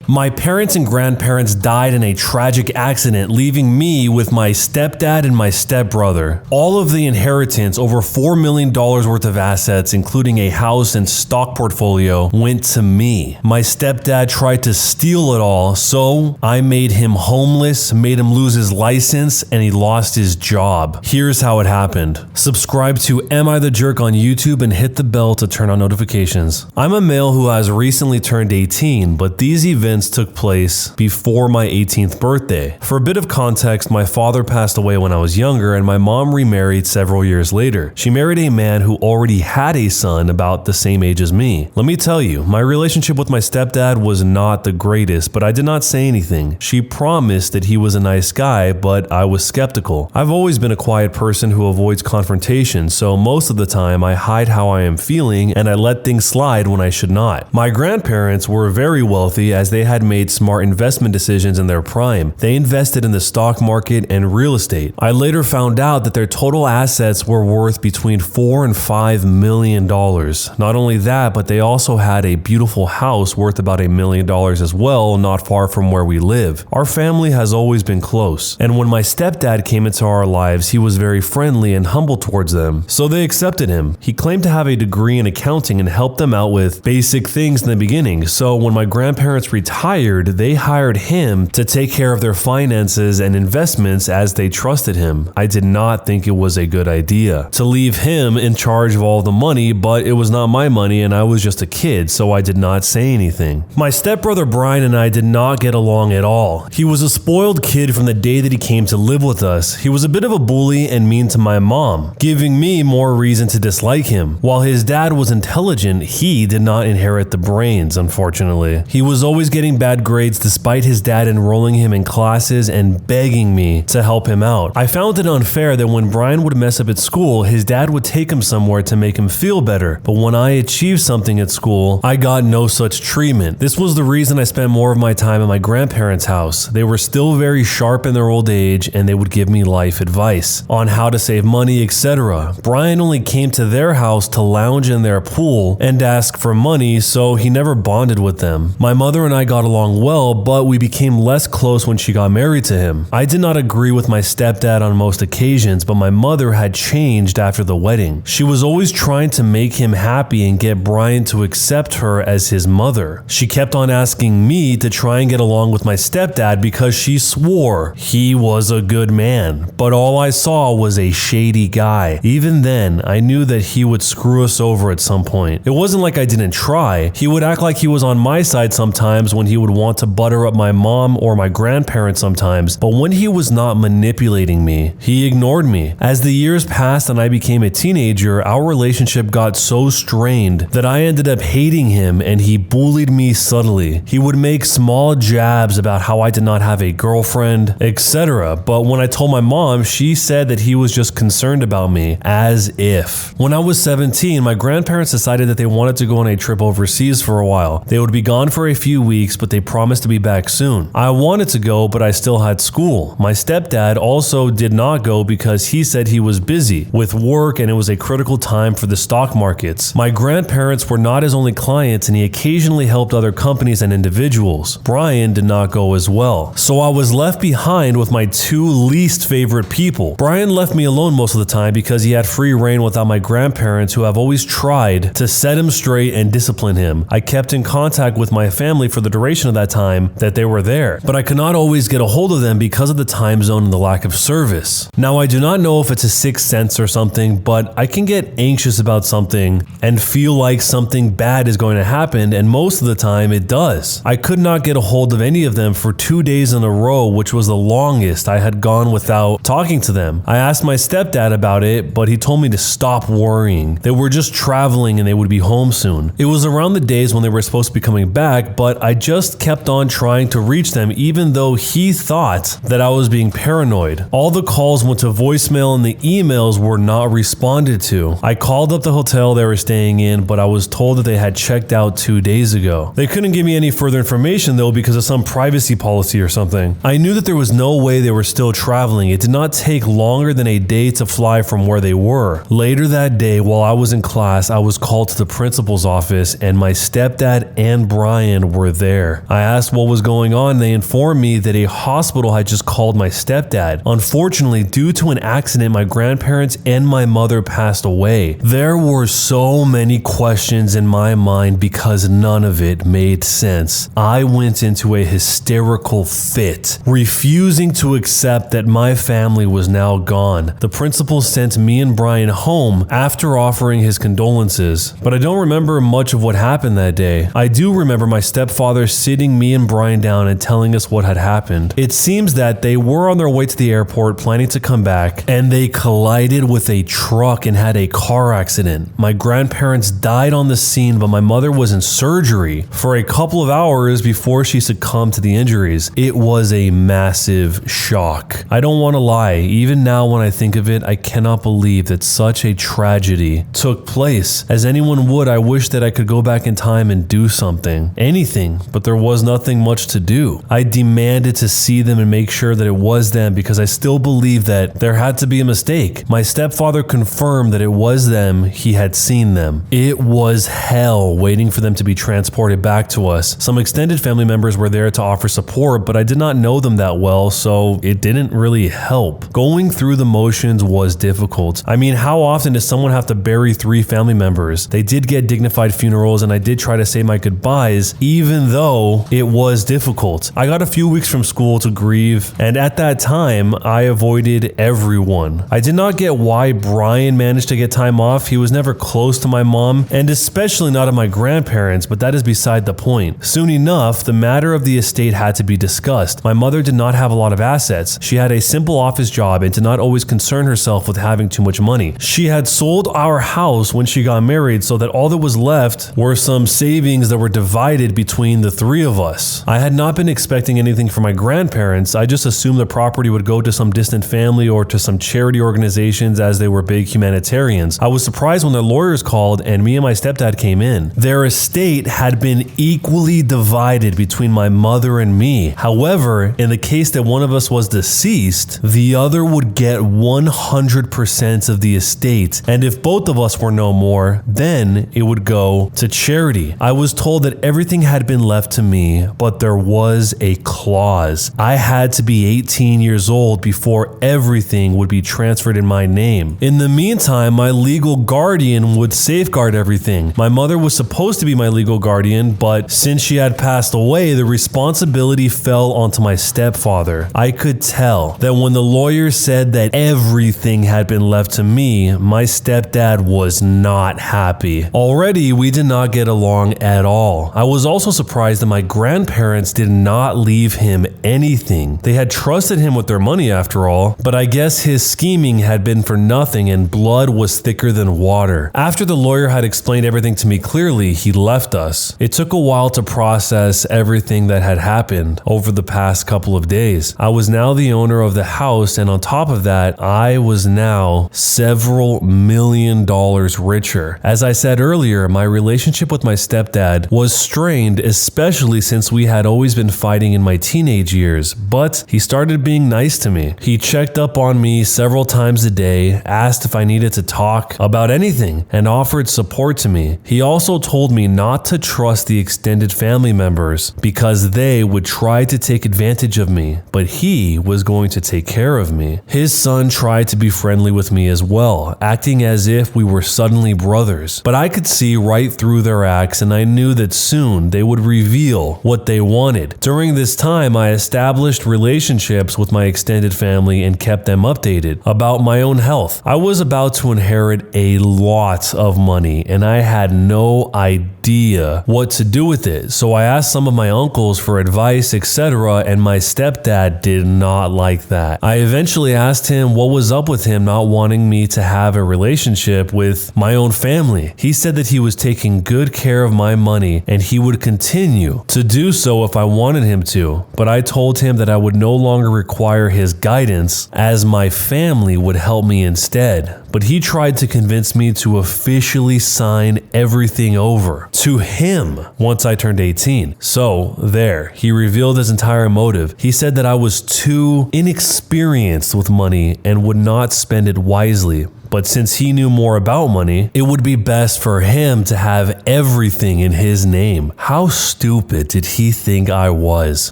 My parents and grandparents died in a tragic accident, leaving me with my stepdad and my stepbrother. All of the inheritance, over $4 million worth of assets, including a house and stock portfolio, went to me. My stepdad tried to steal it all, so I made him homeless, made him lose his license, and he lost his job. Here's how it happened. Subscribe to Am I the Jerk on YouTube and hit the bell to turn on notifications. I'm a male who has recently turned 18, but these events took place before my 18th birthday. For a bit of context, my father passed away when I was younger, and my mom remarried several years later. She married a man who already had a son about the same age as me. Let me tell you, my relationship with my stepdad was not the greatest, but I did not say anything. She promised that he was a nice guy, but I was skeptical. I've always been a quiet person who avoids confrontation, so most of the time I hide how I am feeling and I let things slide when I should not. My grandparents were very wealthy as they had made smart investment decisions in their prime. They invested in the stock market and real estate. I later found out that their total assets were worth between $4 and $5 million. Not only that, but they also had a beautiful house worth about $1 million as well, not far from where we live. Our family has always been close, and when my stepdad came into our lives, he was very friendly and humble towards them, so they accepted him. He claimed to have a degree in accounting and helped them out with basic things in the beginning, so when my grandparents retired, they hired him to take care of their finances and investments as they trusted him. I did not think it was a good idea to leave him in charge of all the money, but it was not my money and I was just a kid, so I did not say anything. My stepbrother Brian and I did not get along at all. He was a spoiled kid from the day that he came to live with us. He was a bit of a bully and mean to my mom, giving me more reason to dislike him. While his dad was intelligent, he did not inherit the brains, unfortunately. He was always getting bad grades despite his dad enrolling him in classes and begging me to help him out. I found it unfair that when Brian would mess up at school, his dad would take him somewhere to make him feel better, but when I achieved something at school, I got no such treatment. This was the reason I spent more of my time at my grandparents' house. They were still very sharp in their old age and they would give me life advice on how to save money, etc. Brian only came to their house to lounge in their pool and ask for money, so he never bonded with them. My mother and I got along well, but we became less close when she got married to him. I did not agree with my stepdad on most occasions, but my mother had changed after the wedding. She was always trying to make him happy and get Brian to accept her as his mother. She kept on asking me to try and get along with my stepdad because she swore he was a good man, but all I saw was a shady guy. Even then, I knew that he would screw us over at some point. It wasn't like I didn't try. He would act like he was on my side sometimes when he would want to butter up my mom or my grandparents sometimes, but when he was not manipulating me, he ignored me. As the years passed and I became a teenager, our relationship got so strained that I ended up hating him and he bullied me subtly. He would make small jabs about how I did not have a girlfriend, etc. But when I told my mom, she said that he was just concerned about me, as if. When I was 17, my grandparents decided that they wanted to go on a trip overseas for a while. They would be gone for a few weeks, but they promised to be back soon. I wanted to go, but I still had school. My stepdad also did not go because he said he was busy with work and it was a critical time for the stock markets. My grandparents were not his only clients and he occasionally helped other companies and individuals. Brian did not go as well. So I was left behind with my two least favorite people. Brian left me alone most of the time because he had free reign without my grandparents, who have always tried to set him straight and discipline him. I kept in contact with my family for the duration of that time that they were there, but I could not always get a hold of them because of the time zone and the lack of service. Now, I do not know if it's a sixth sense or something, but I can get anxious about something and feel like something bad is going to happen, and most of the time it does. I could not get a hold of any of them for 2 days in a row, which was the longest I had gone without talking to them. I asked my stepdad about it, but he told me to stop worrying. They were just traveling and they would be home soon. It was around the days when they were supposed to be coming back, but I just kept on trying to reach them even though he thought that I was being paranoid. All the calls went to voicemail and the emails were not responded to. I called up the hotel they were staying in, but I was told that they had checked out 2 days ago. They couldn't give me any further information though because of some privacy policy or something. I knew that there was no way they were still traveling. It did not take longer than a day to fly from where they were. Later that day, while I was in class, I was called to the principal's office and my stepdad and Brian were there. there. I asked what was going on, and they informed me that a hospital had just called my stepdad. Unfortunately, due to an accident, my grandparents and my mother passed away. There were so many questions in my mind because none of it made sense. I went into a hysterical fit, refusing to accept that my family was now gone. The principal sent me and Brian home after offering his condolences, but I don't remember much of what happened that day. I do remember my stepfather sitting me and Brian down and telling us what had happened. It seems that they were on their way to the airport planning to come back, and they collided with a truck and had a car accident. My grandparents died on the scene, but my mother was in surgery for a couple of hours before she succumbed to the injuries. It was a massive shock. I don't want to lie, even now when I think of it, I cannot believe that such a tragedy took place. As anyone would, I wish that I could go back in time and do something. Anything, but there was nothing much to do. I demanded to see them and make sure that it was them because I still believe that there had to be a mistake. My stepfather confirmed that it was them. He had seen them. It was hell waiting for them to be transported back to us. Some extended family members were there to offer support, but I did not know them that well, so it didn't really help. Going through the motions was difficult. I mean, how often does someone have to bury 3 family members? They did get dignified funerals, and I did try to say my goodbyes, even though it was difficult. I got a few weeks from school to grieve, and at that time, I avoided everyone. I did not get why Brian managed to get time off. He was never close to my mom, and especially not of my grandparents, but that is beside the point. Soon enough, the matter of the estate had to be discussed. My mother did not have a lot of assets. She had a simple office job and did not always concern herself with having too much money. She had sold our house when she got married, so that all that was left were some savings that were divided between the 3 of us. I had not been expecting anything from my grandparents. I just assumed the property would go to some distant family or to some charity organizations, as they were big humanitarians. I was surprised when their lawyers called and me and my stepdad came in. Their estate had been equally divided between my mother and me. However, in the case that one of us was deceased, the other would get 100% of the estate, and if both of us were no more, then it would go to charity. I was told that everything had been left to me, but there was a clause. I had to be 18 years old before everything would be transferred in my name. In the meantime, my legal guardian would safeguard everything. My mother was supposed to be my legal guardian, but since she had passed away, the responsibility fell onto my stepfather. I could tell that when the lawyer said that everything had been left to me, my stepdad was not happy. Already, we did not get along at all. I was also surprised that my grandparents did not leave him anything. They had trusted him with their money after all, but I guess his scheming had been for nothing and blood was thicker than water. After the lawyer had explained everything to me clearly, he left us. It took a while to process everything that had happened over the past couple of days. I was now the owner of the house, and on top of that, I was now several $1 million richer. As I said earlier, my relationship with my stepdad was strained, especially since we had always been fighting in my teenage years, but he started being nice to me. He checked up on me several times a day, asked if I needed to talk about anything, and offered support to me. He also told me not to trust the extended family members because they would try to take advantage of me, but he was going to take care of me. His son tried to be friendly with me as well, acting as if we were suddenly brothers, but I could see right through their acts, and I knew that soon they would reveal what they wanted. During this time, I established relationships with my extended family and kept them updated about my own health. I was about to inherit a lot of money, and I had no idea what to do with it, so I asked some of my uncles for advice, etc., and my stepdad did not like that. I eventually asked him what was up with him not wanting me to have a relationship with my own family. He said that he was taking good care of my money and he would continue to do so if I wanted him to, but I told him that I would no longer require his guidance as my family would help me instead. But he tried to convince me to officially sign everything over to him once I turned 18. So there, he revealed his entire motive. He said that I was too inexperienced with money and would not spend it wisely. But since he knew more about money, it would be best for him to have everything in his name. How stupid did he think I was?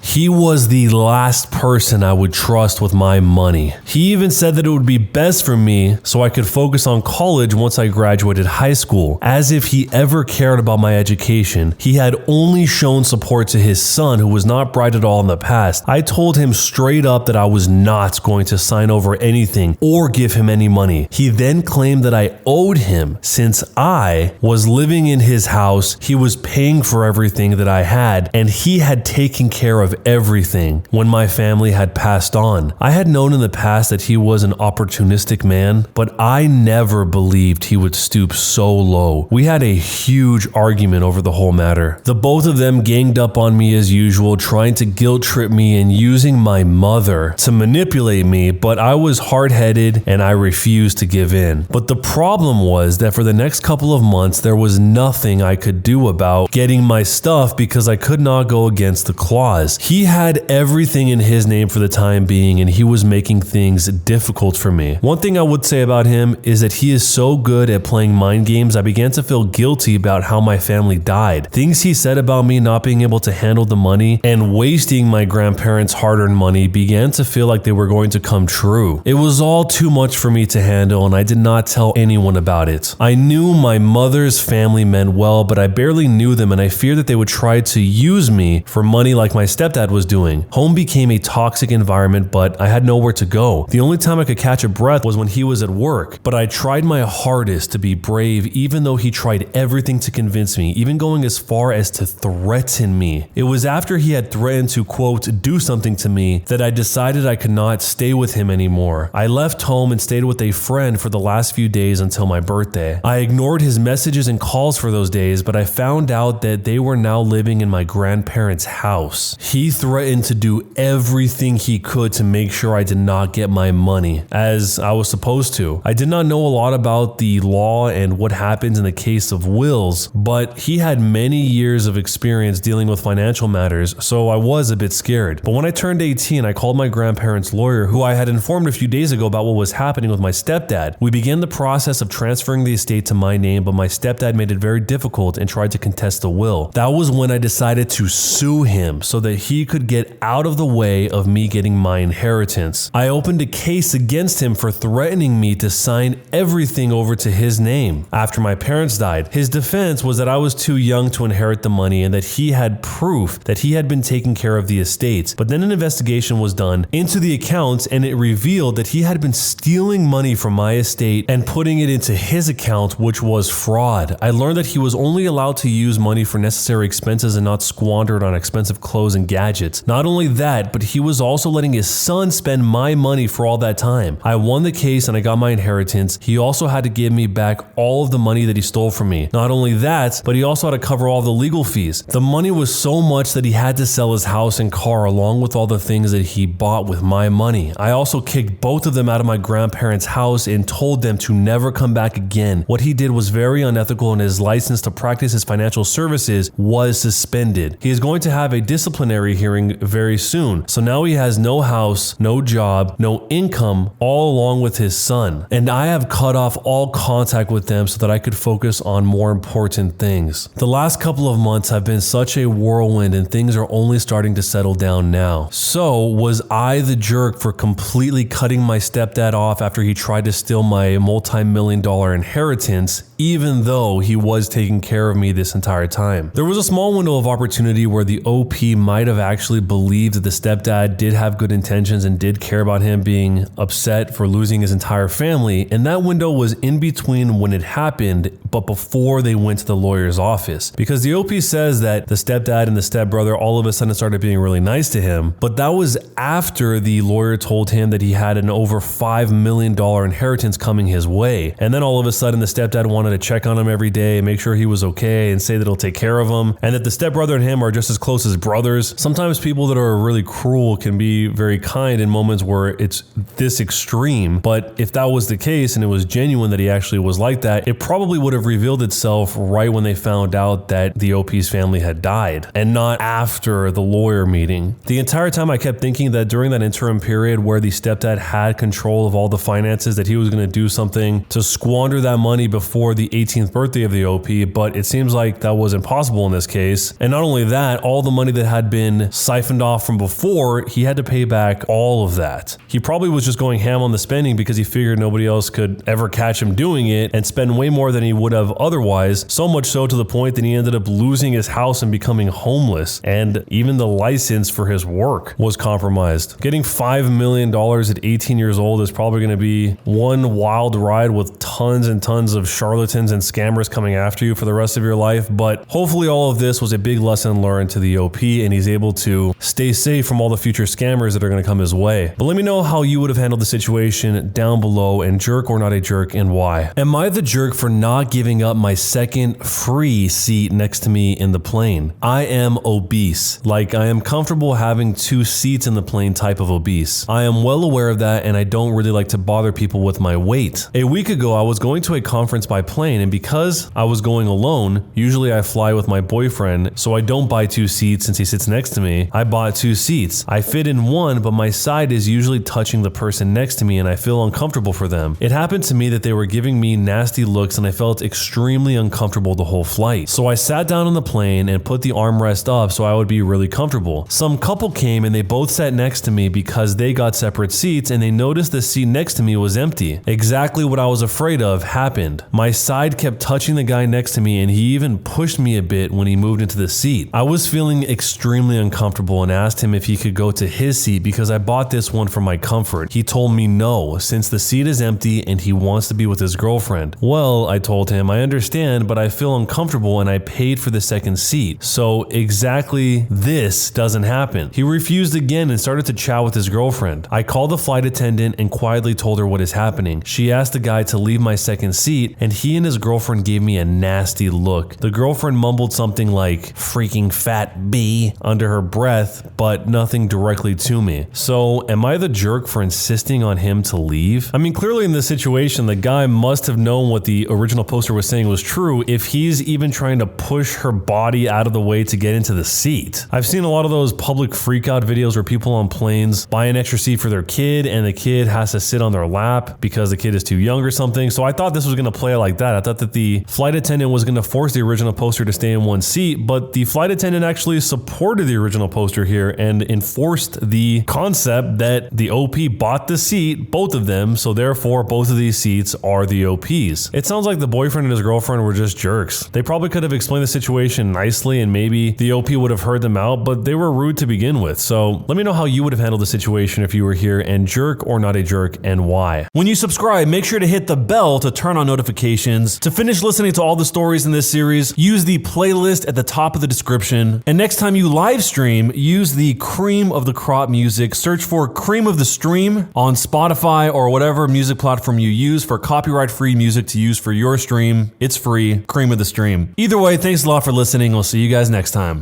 He was the last person I would trust with my money. He even said that it would be best for me so I could focus on college once I graduated high school. As if he ever cared about my education. He had only shown support to his son, who was not bright at all in the past. I told him straight up that I was not going to sign over anything or give him any money. He then claimed that I owed him since I was living in his house, he was paying for everything that I had, and he had taken care of everything when my family had passed on. I had known in the past that he was an opportunistic man, but I never believed he would stoop so low. We had a huge argument over the whole matter. The both of them ganged up on me as usual, trying to guilt trip me and using my mother to manipulate me, but I was hard-headed and I refused to give in. But the problem was that for the next couple of months, there was nothing I could do about getting my stuff because I could not go against the clause. He had everything in his name for the time being, and he was making things difficult for me. One thing I would say about him is that he is so good at playing mind games, I began to feel guilty about how my family died. Things he said about me not being able to handle the money and wasting my grandparents' hard-earned money began to feel like they were going to come true. It was all too much for me to handle, and I did not tell anyone about it. I knew my mother's family meant well, but I barely knew them, and I feared that they would try to use me for money like my stepdad was doing. Home became a toxic environment, but I had nowhere to go. The only time I could catch a breath was when he was at work, but I tried my hardest to be brave, even though he tried everything to convince me, even going as far as to threaten me. It was after he had threatened to, quote, do something to me that I decided I could not stay with him anymore. I left home and stayed with a friend for the last few days until my birthday. I ignored his messages and calls for those days, but I found out that they were now living in my grandparents' house. He threatened to do everything he could to make sure I did not get my money, as I was supposed to. I did not know a lot about the law and what happens in the case of wills, but he had many years of experience dealing with financial matters, so I was a bit scared. But when I turned 18, I called my grandparents' lawyer, who I had informed a few days ago about what was happening with my stepdad. We began the process of transferring the estate to my name, but my stepdad made it very difficult and tried to contest the will. That was when I decided to sue him so that he could get out of the way of me getting my inheritance. I opened a case against him for threatening me to sign everything over to his name. After my parents died, his defense was that I was too young to inherit the money and that he had proof that he had been taking care of the estate. But then an investigation was done into the accounts, and it revealed that he had been stealing money from my estate and putting it into his account, which was fraud. I learned that he was only allowed to use money for necessary expenses and not squander it on expensive clothes and gadgets. Not only that, but he was also letting his son spend my money for all that time. I won the case and I got my inheritance. He also had to give me back all of the money that he stole from me. Not only that, but he also had to cover all the legal fees. The money was so much that he had to sell his house and car along with all the things that he bought with my money. I also kicked both of them out of my grandparents' house and told them to never come back again. What he did was very unethical, and his license to practice his financial services was suspended. He is going to have a disciplinary hearing very soon. So now he has no house, no job, no income, all along with his son. And I have cut off all contact with them so that I could focus on more important things. The last couple of months have been such a whirlwind, and things are only starting to settle down now. So was I the jerk for completely cutting my stepdad off after he tried to steal my multi-million-dollar inheritance, even though he was taking care of me this entire time? There was a small window of opportunity where the OP might have actually believed that the stepdad did have good intentions and did care about him being upset for losing his entire family, and that window was in between when it happened but before they went to the lawyer's office. Because the OP says that the stepdad and the stepbrother all of a sudden started being really nice to him, but that was after the lawyer told him that he had an over $5 million inheritance coming his way. And then all of a sudden the stepdad wanted to check on him every day, make sure he was okay, and say that he'll take care of him, and that the stepbrother and him are just as close as brothers. Sometimes people that are really cruel can be very kind in moments where it's this extreme, but if that was the case and it was genuine that he actually was like that, it probably would have revealed itself right when they found out that the OP's family had died, and not after the lawyer meeting. The entire time I kept thinking that during that interim period where the stepdad had control of all the finances, that he was going to do something to squander that money before the 18th birthday of the OP, but it seems like that was impossible in this case. And not only that, all the money that had been siphoned off from before, he had to pay back all of that. He probably was just going ham on the spending because he figured nobody else could ever catch him doing it, and spend way more than he would have otherwise, so much so to the point that he ended up losing his house and becoming homeless, and even the license for his work was compromised. Getting $5 million at 18 years old is probably going to be one wild ride with tons and tons of charlatans and scammers coming after you for the rest of your life, but hopefully all of this was a big lesson learned to the OP, and he's able to stay safe from all the future scammers that are going to come his way. But let me know how you would have handled the situation down below, and jerk or not a jerk, and why. Am I the jerk for not giving up my second free seat next to me in the plane? I am obese. Like, I am comfortable having 2 seats in the plane type of obese. I am well aware of that, and I don't really like to bother people with my weight. A week ago, I was going to a conference by plane, and because I was going alone, usually I fly with my boyfriend, so I don't buy 2 seats since he sits next to me. I bought 2 seats. I fit in one, but my side is usually touching the person next to me, and I feel uncomfortable for them. It happened to me that they were giving me nasty looks, and I felt extremely uncomfortable the whole flight. So I sat down on the plane and put the armrest up so I would be really comfortable. Some couple came and they both sat next to me because they got separate seats, and they noticed the seat next to me was empty. Exactly what I was afraid of happened. My side kept touching the guy next to me, and he even pushed me a bit when he moved into the seat. I was feeling extremely uncomfortable and asked him if he could go to his seat because I bought this one for my comfort. He told me no, since the seat is empty and he wants to be with his girlfriend. Well, I told him, I understand, but I feel uncomfortable and I paid for the second seat. So exactly this doesn't happen. He refused again and started to chat with his girlfriend. I called the flight attendant and quietly told her what is happening. She asked the guy to leave my second seat, and he and his girlfriend gave me a nasty look. The girlfriend mumbled something like freaking fat B under her breath, but nothing directly to me. So am I the jerk for insisting on him to leave? I mean, clearly in this situation, the guy must have known what the original poster was saying was true if he's even trying to push her body out of the way to get into the seat. I've seen a lot of those public freakout videos where people on planes buy an extra seat for their kid and the kid has to sit on their lap because the kid is too young or something. So I thought this was going to play like that. I thought that the flight attendant was going to force the original poster to stay in one seat, but the flight attendant actually supported the original poster here and enforced the concept that the OP bought the seat, both of them, so therefore both of these seats are the OP's. It sounds like the boyfriend and his girlfriend were just jerks. They probably could have explained the situation nicely and maybe the OP would have heard them out, but they were rude to begin with. So let me know how you would have handled the situation if you were here, and jerk or not a jerk, and why. When you subscribe, make sure to hit the bell to turn on notifications. To finish listening to all the stories in this series, use the playlist at the top of the description. And next time you live stream, use the cream of the crop music. Search for Cream of the Stream on Spotify or whatever music platform you use for copyright-free music to use for your stream. It's free. Cream of the Stream. Either way, thanks a lot for listening. We'll see you guys next time.